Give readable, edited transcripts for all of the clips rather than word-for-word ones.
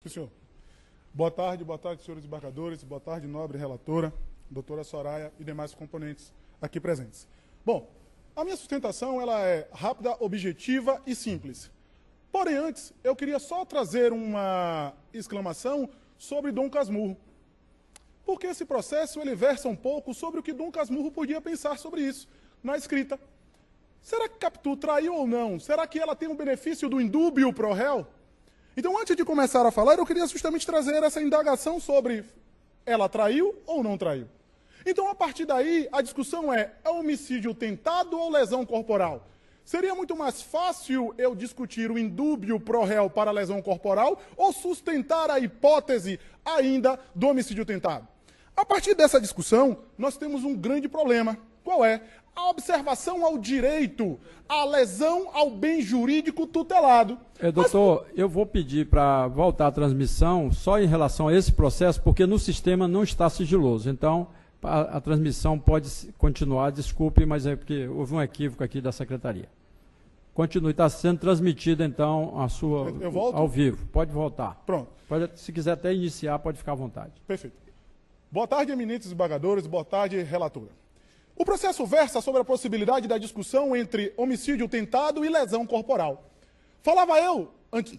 Sim, senhor. Boa tarde, senhores embargadores, boa tarde, nobre relatora, doutora Soraya e demais componentes aqui presentes. Bom, a minha sustentação ela é rápida, objetiva e simples. Porém, antes, eu queria só trazer uma exclamação sobre Dom Casmurro. Porque esse processo ele versa um pouco sobre o que Dom Casmurro podia pensar sobre isso na escrita. Será que Capitu traiu ou não? Será que ela tem um benefício do indúbio pro réu? Então, antes de começar a falar, eu queria justamente trazer essa indagação sobre ela traiu ou não traiu. Então, a partir daí, a discussão é homicídio tentado ou lesão corporal? Seria muito mais fácil eu discutir o indúbio pro réu para a lesão corporal ou sustentar a hipótese ainda do homicídio tentado? A partir dessa discussão, nós temos um grande problema. Qual é? A observação ao direito, a lesão ao bem jurídico tutelado. Doutor, eu vou pedir para voltar a transmissão só em relação a esse processo, porque no sistema não está sigiloso. Então, a transmissão pode continuar, desculpe, mas é porque houve um equívoco aqui da secretaria. Continue, está sendo transmitida, então, a sua Eu volto? ao vivo. Pode voltar. Pronto. Se quiser até iniciar, pode ficar à vontade. Perfeito. Boa tarde, eminentes embargadores, boa tarde, relatora. O processo versa sobre a possibilidade da discussão entre homicídio tentado e lesão corporal. Falava eu,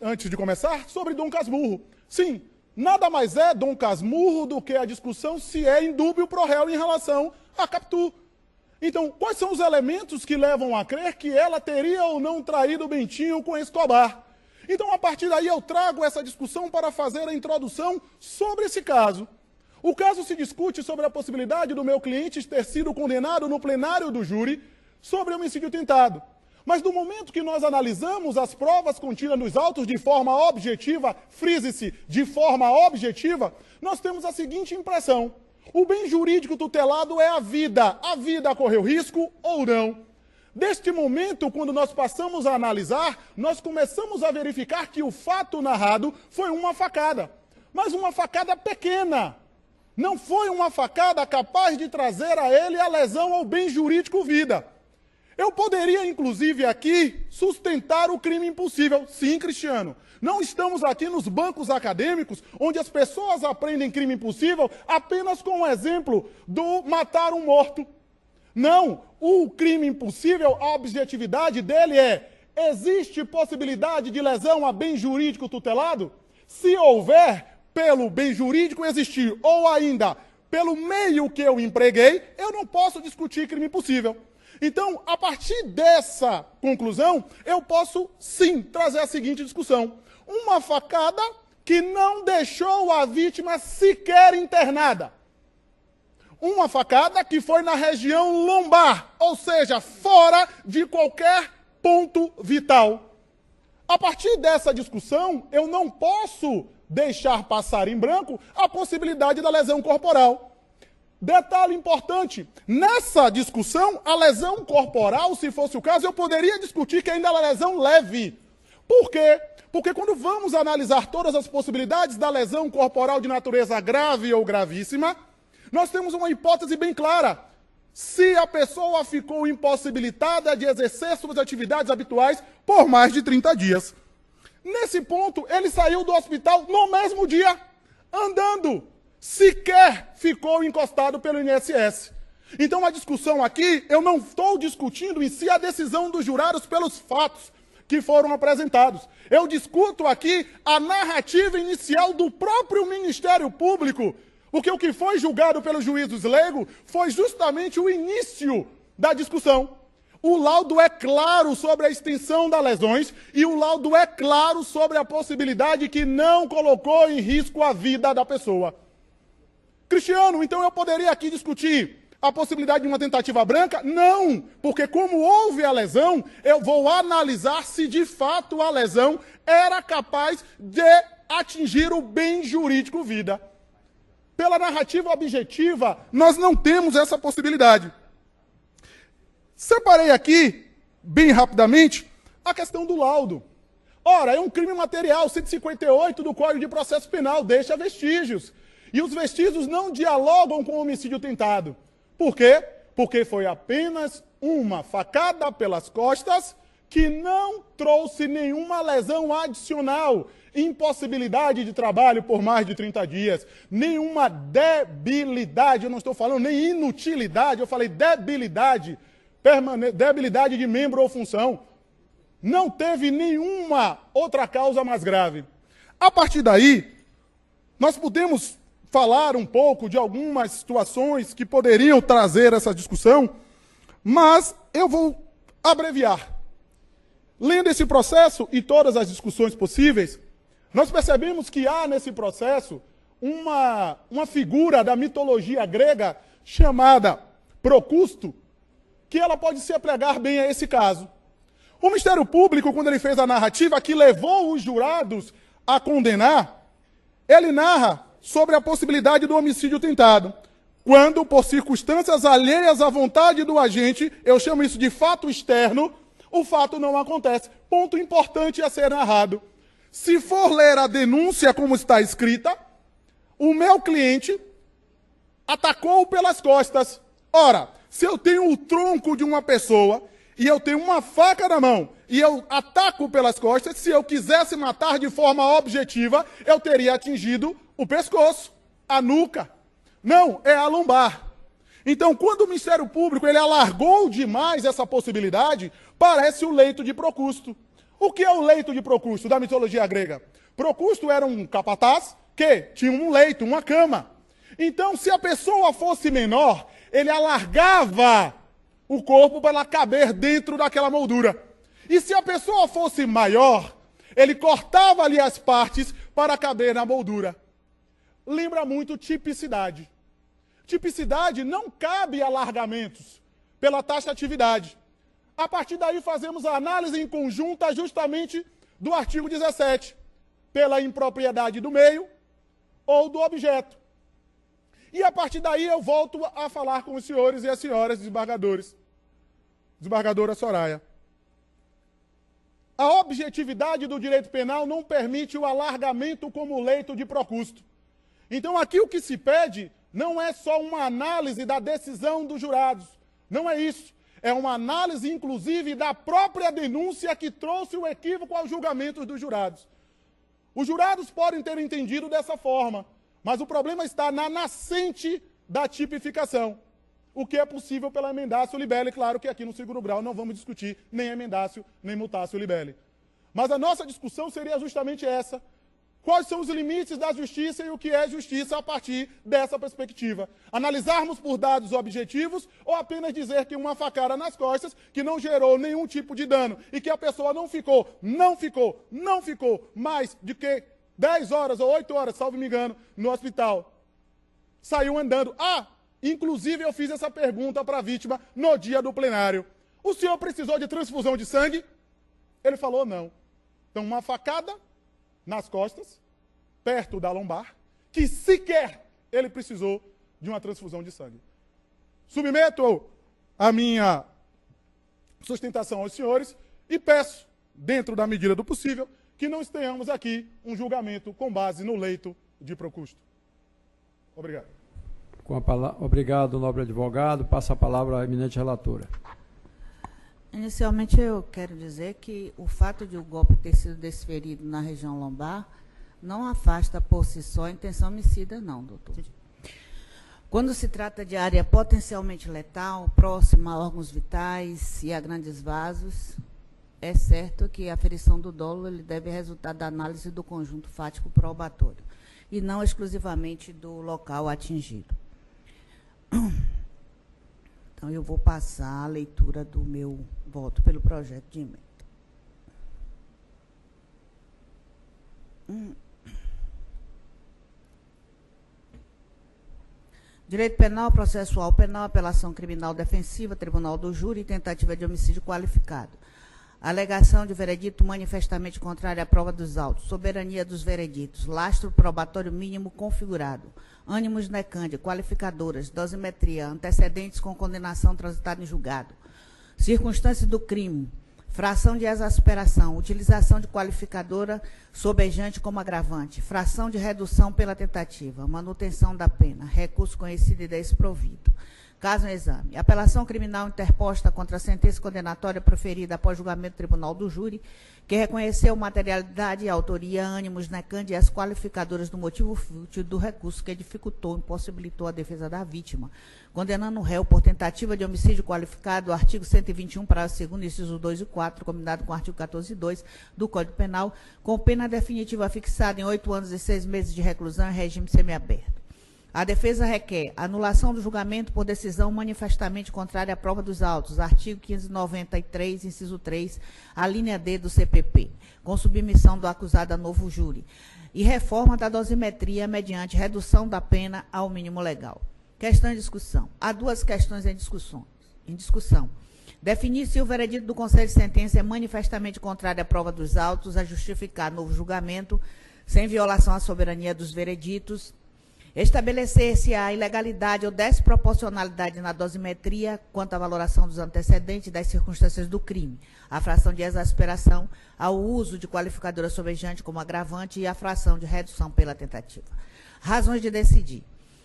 antes de começar, sobre Dom Casmurro. Sim, nada mais é Dom Casmurro do que a discussão se é indúbio pro réu em relação a Capitu. Então, quais são os elementos que levam a crer que ela teria ou não traído Bentinho com Escobar? Então, a partir daí, eu trago essa discussão para fazer a introdução sobre esse caso. O caso se discute sobre a possibilidade do meu cliente ter sido condenado no plenário do júri sobre homicídio tentado. Mas no momento que nós analisamos as provas contidas nos autos de forma objetiva, frise-se, de forma objetiva, nós temos a seguinte impressão. O bem jurídico tutelado é a vida. A vida correu risco ou não? Deste momento, quando nós passamos a analisar, nós começamos a verificar que o fato narrado foi uma facada. Mas uma facada pequena. Não foi uma facada capaz de trazer a ele a lesão ao bem jurídico vida. Eu poderia, inclusive, aqui sustentar o crime impossível. Sim, Cristiano. Não estamos aqui nos bancos acadêmicos, onde as pessoas aprendem crime impossível apenas com o exemplo do matar um morto. Não. O crime impossível, a objetividade dele é: existe possibilidade de lesão a bem jurídico tutelado? Se houver, pelo bem jurídico existir, ou ainda pelo meio que eu empreguei, eu não posso discutir crime impossível. Então, a partir dessa conclusão, eu posso, sim, trazer a seguinte discussão. Uma facada que não deixou a vítima sequer internada. Uma facada que foi na região lombar, ou seja, fora de qualquer ponto vital. A partir dessa discussão, eu não posso deixar passar em branco a possibilidade da lesão corporal. Detalhe importante, nessa discussão, a lesão corporal, se fosse o caso, eu poderia discutir que ainda é lesão leve. Por quê? Porque quando vamos analisar todas as possibilidades da lesão corporal de natureza grave ou gravíssima, nós temos uma hipótese bem clara. Se a pessoa ficou impossibilitada de exercer suas atividades habituais por mais de 30 dias. Nesse ponto, ele saiu do hospital no mesmo dia, andando. Sequer ficou encostado pelo INSS. Então, a discussão aqui, eu não estou discutindo em si a decisão dos jurados pelos fatos que foram apresentados. Eu discuto aqui a narrativa inicial do próprio Ministério Público, porque o que foi julgado pelos juízes leigos foi justamente o início da discussão. O laudo é claro sobre a extensão das lesões e o laudo é claro sobre a possibilidade que não colocou em risco a vida da pessoa. Cristiano, então eu poderia aqui discutir a possibilidade de uma tentativa branca? Não, porque como houve a lesão, eu vou analisar se de fato a lesão era capaz de atingir o bem jurídico vida. Pela narrativa objetiva, nós não temos essa possibilidade. Separei aqui, bem rapidamente, a questão do laudo. Ora, é um crime material, 158 do Código de Processo Penal, deixa vestígios. E os vestígios não dialogam com o homicídio tentado. Por quê? Porque foi apenas uma facada pelas costas que não trouxe nenhuma lesão adicional, impossibilidade de trabalho por mais de 30 dias, nenhuma debilidade, eu não estou falando nem inutilidade, eu falei debilidade, debilidade de membro ou função. Não teve nenhuma outra causa mais grave. A partir daí, nós podemos falar um pouco de algumas situações que poderiam trazer essa discussão, mas eu vou abreviar. Lendo esse processo e todas as discussões possíveis, nós percebemos que há nesse processo uma figura da mitologia grega chamada Procusto, que ela pode se aplicar bem a esse caso. O Ministério Público, quando ele fez a narrativa que levou os jurados a condenar, ele narra sobre a possibilidade do homicídio tentado, quando, por circunstâncias alheias à vontade do agente, eu chamo isso de fato externo, o fato não acontece. Ponto importante a ser narrado. Se for ler a denúncia como está escrita, o meu cliente atacou pelas costas. Ora, se eu tenho o tronco de uma pessoa e eu tenho uma faca na mão e eu ataco pelas costas, se eu quisesse matar de forma objetiva, eu teria atingido o pescoço, a nuca. Não, é a lombar. Então, quando o Ministério Público ele alargou demais essa possibilidade, parece o leito de Procusto. O que é o leito de Procusto da mitologia grega? Procusto era um capataz que tinha um leito, uma cama. Então, se a pessoa fosse menor, ele alargava o corpo para ela caber dentro daquela moldura. E se a pessoa fosse maior, ele cortava ali as partes para caber na moldura. Lembra muito tipicidade. Tipicidade não cabe alargamentos pela taxatividade. A partir daí fazemos a análise em conjunta justamente do artigo 17, pela impropriedade do meio ou do objeto. E a partir daí eu volto a falar com os senhores e as senhoras desembargadores. Desembargadora Soraya. A objetividade do direito penal não permite o alargamento como leito de Procusto. Então aqui o que se pede não é só uma análise da decisão dos jurados. Não é isso. É uma análise, inclusive, da própria denúncia que trouxe o equívoco aos julgamentos dos jurados. Os jurados podem ter entendido dessa forma, mas o problema está na nascente da tipificação. O que é possível pela emendácio libelli, claro que aqui no segundo grau não vamos discutir nem emendácio, nem mutácio libelli. Mas a nossa discussão seria justamente essa. Quais são os limites da justiça e o que é justiça a partir dessa perspectiva? Analisarmos por dados objetivos ou apenas dizer que uma facada nas costas que não gerou nenhum tipo de dano e que a pessoa não ficou mais de que 10 horas ou 8 horas, salvo me engano, no hospital. Saiu andando. Inclusive eu fiz essa pergunta para a vítima no dia do plenário. O senhor precisou de transfusão de sangue? Ele falou não. Então uma facada nas costas, perto da lombar, que sequer ele precisou de uma transfusão de sangue. Submeto a minha sustentação aos senhores e peço, dentro da medida do possível, que não tenhamos aqui um julgamento com base no leito de Procusto. Obrigado. Obrigado, nobre advogado. Passa a palavra à eminente relatora. Inicialmente, eu quero dizer que o fato de o golpe ter sido desferido na região lombar não afasta por si só a intenção homicida, não, doutor. Quando se trata de área potencialmente letal, próxima a órgãos vitais e a grandes vasos, é certo que a aferição do dolo ele deve resultar da análise do conjunto fático probatório, e não exclusivamente do local atingido. Então, eu vou passar a leitura do meu voto pelo projeto de emenda. Direito penal, processual penal, apelação criminal defensiva, tribunal do júri e tentativa de homicídio qualificado. Alegação de veredito manifestamente contrária à prova dos autos, soberania dos vereditos, lastro probatório mínimo configurado, ânimos necande, qualificadoras, dosimetria, antecedentes com condenação transitada em julgado, circunstâncias do crime, fração de exasperação, utilização de qualificadora sobejante como agravante, fração de redução pela tentativa, manutenção da pena, recurso conhecido e desprovido, Caso em exame. Apelação criminal interposta contra a sentença condenatória proferida após julgamento do Tribunal do Júri, que reconheceu materialidade e autoria, ânimos, necande e as qualificadoras do motivo fútil do recurso que dificultou e impossibilitou a defesa da vítima, condenando o réu por tentativa de homicídio qualificado, artigo 121, parágrafo 2º, inciso 2 e 4, combinado com o artigo 14 e 2 do Código Penal, com pena definitiva fixada em 8 anos e 6 meses de reclusão em regime semiaberto. A defesa requer anulação do julgamento por decisão manifestamente contrária à prova dos autos, artigo 593, inciso 3, a linha D do CPP, com submissão do acusado a novo júri, e reforma da dosimetria mediante redução da pena ao mínimo legal. Questão em discussão. Há duas questões em discussão. Definir se o veredito do Conselho de Sentença é manifestamente contrário à prova dos autos, a justificar novo julgamento, sem violação à soberania dos vereditos. Estabelecer se há ilegalidade ou desproporcionalidade na dosimetria quanto à valoração dos antecedentes e das circunstâncias do crime, a fração de exasperação, ao uso de qualificadora sobejante como agravante e a fração de redução pela tentativa. Razões de decidir.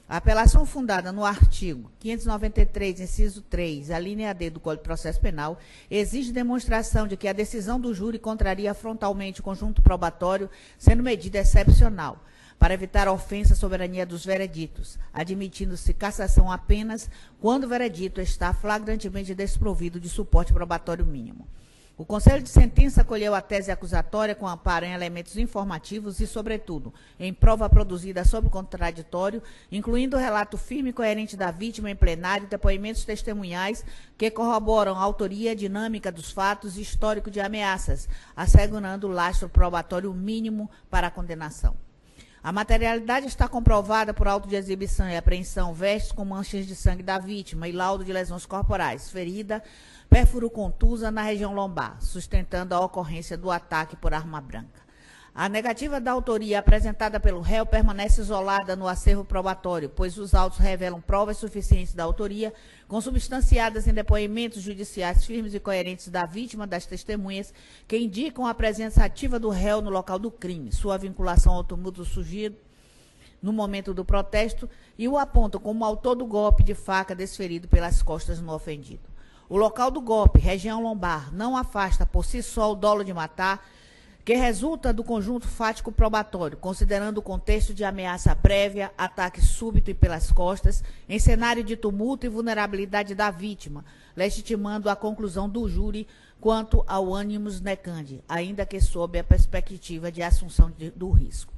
A apelação fundada no artigo 593, inciso 3, a linha D do Código de Processo Penal, exige demonstração de que a decisão do júri contraria frontalmente o conjunto probatório, sendo medida excepcional, para evitar a ofensa à soberania dos vereditos, admitindo-se cassação apenas quando o veredito está flagrantemente desprovido de suporte probatório mínimo. O Conselho de Sentença acolheu a tese acusatória com amparo em elementos informativos e, sobretudo, em prova produzida sob contraditório, incluindo o relato firme e coerente da vítima em plenário e depoimentos testemunhais que corroboram a autoria dinâmica dos fatos e histórico de ameaças, assegurando o lastro probatório mínimo para a condenação. A materialidade está comprovada por auto de exibição e apreensão, vestes com manchas de sangue da vítima e laudo de lesões corporais, ferida, pérfuro contusa na região lombar, sustentando a ocorrência do ataque por arma branca. A negativa da autoria apresentada pelo réu permanece isolada no acervo probatório, pois os autos revelam provas suficientes da autoria, consubstanciadas em depoimentos judiciais firmes e coerentes da vítima, das testemunhas, que indicam a presença ativa do réu no local do crime, sua vinculação ao tumulto surgido no momento do protesto e o apontam como autor do golpe de faca desferido pelas costas no ofendido. O local do golpe, região lombar, não afasta por si só o dolo de matar, que resulta do conjunto fático probatório, considerando o contexto de ameaça prévia, ataque súbito e pelas costas, em cenário de tumulto e vulnerabilidade da vítima, legitimando a conclusão do júri quanto ao animus necandi, ainda que sob a perspectiva de assunção do risco.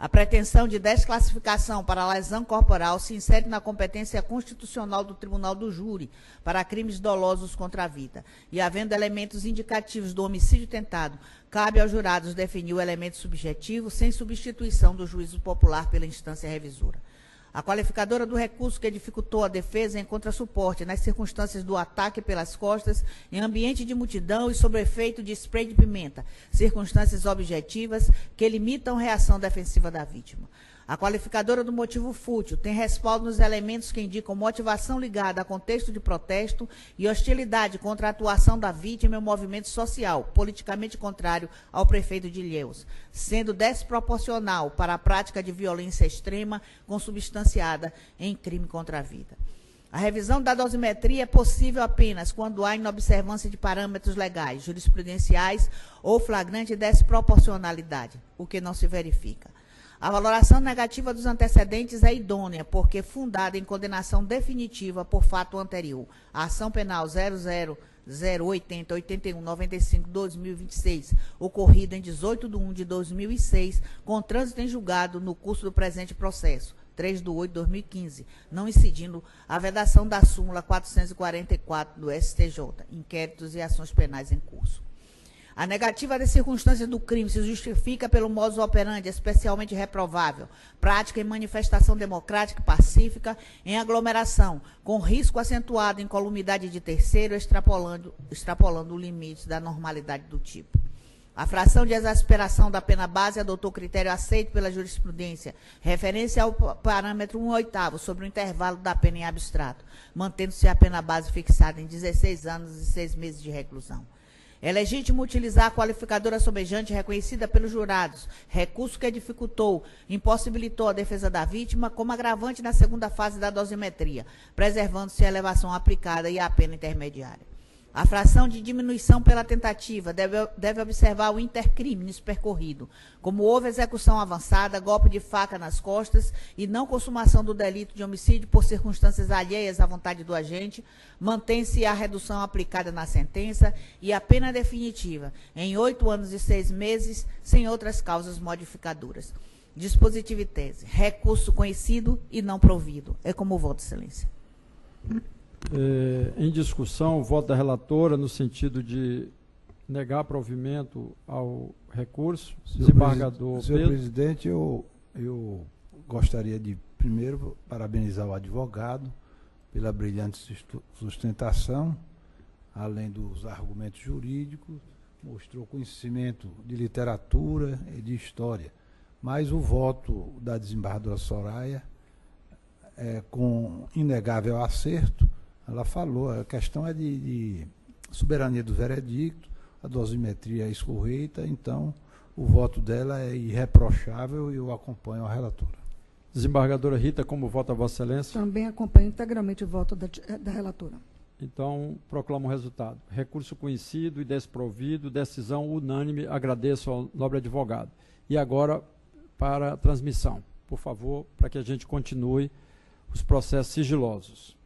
A pretensão de desclassificação para a lesão corporal se insere na competência constitucional do Tribunal do Júri para crimes dolosos contra a vida. E, havendo elementos indicativos do homicídio tentado, cabe aos jurados definir o elemento subjetivo sem substituição do juízo popular pela instância revisora. A qualificadora do recurso que dificultou a defesa encontra suporte nas circunstâncias do ataque pelas costas, em ambiente de multidão e sob efeito de spray de pimenta, circunstâncias objetivas que limitam a reação defensiva da vítima. A qualificadora do motivo fútil tem respaldo nos elementos que indicam motivação ligada a contexto de protesto e hostilidade contra a atuação da vítima em um movimento social, politicamente contrário ao prefeito de Ilhéus, sendo desproporcional para a prática de violência extrema consubstanciada em crime contra a vida. A revisão da dosimetria é possível apenas quando há inobservância de parâmetros legais, jurisprudenciais ou flagrante desproporcionalidade, o que não se verifica. A valoração negativa dos antecedentes é idônea, porque fundada em condenação definitiva por fato anterior. A ação penal 00808195/2026, ocorrida em 18/1/2006, com trânsito em julgado no curso do presente processo, 3/8/2015, não incidindo a vedação da súmula 444 do STJ, inquéritos e ações penais em curso. A negativa das circunstâncias do crime se justifica pelo modus operandi especialmente reprovável, prática em manifestação democrática e pacífica em aglomeração, com risco acentuado em columidade de terceiro, extrapolando o limite da normalidade do tipo. A fração de exasperação da pena base adotou critério aceito pela jurisprudência, referência ao parâmetro 1/8 sobre o intervalo da pena em abstrato, mantendo-se a pena base fixada em 16 anos e 6 meses de reclusão. É legítimo utilizar a qualificadora sobejante reconhecida pelos jurados, recurso que dificultou, impossibilitou a defesa da vítima como agravante na segunda fase da dosimetria, preservando-se a elevação aplicada e a pena intermediária. A fração de diminuição pela tentativa deve observar o intercrimes percorrido, como houve execução avançada, golpe de faca nas costas e não consumação do delito de homicídio por circunstâncias alheias à vontade do agente, mantém-se a redução aplicada na sentença e a pena definitiva em 8 anos e 6 meses, sem outras causas modificadoras. Dispositivo e tese. Recurso conhecido e não provido. É como voto, excelência. Em discussão, o voto da relatora no sentido de negar provimento ao recurso. Desembargador Senhor Pedro. presidente, eu gostaria de, primeiro, parabenizar o advogado pela brilhante sustentação, além dos argumentos jurídicos, mostrou conhecimento de literatura e de história. Mas o voto da desembargadora Soraya, com inegável acerto, ela falou, a questão é de soberania do veredicto, a dosimetria é escorreita, então o voto dela é irreprochável e eu acompanho a relatora. Desembargadora Rita, como vota Vossa Excelência? Também acompanho integralmente o voto da relatora. Então, proclamo o resultado. Recurso conhecido e desprovido, decisão unânime. Agradeço ao nobre advogado. E agora, para a transmissão, por favor, para que a gente continue os processos sigilosos.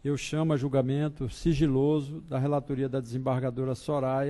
Eu chamo a julgamento sigiloso da relatoria da desembargadora Soraya.